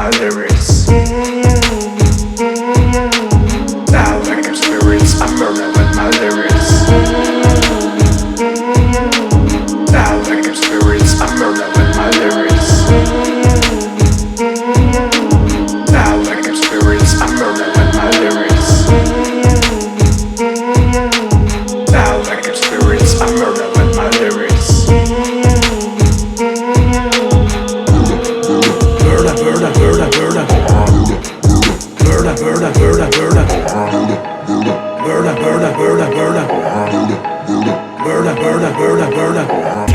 my lyrics. Now like experience, I murder with my lyrics. Now like experience, I murder with my lyrics. Now like experience, I murder with my lyrics. Now like experience, I murder with my lyrics. Murder, murder, murder, murder. Murder, murder, murder, murder. Murder, murder, murder, murder. Murder, murder, murder, murder.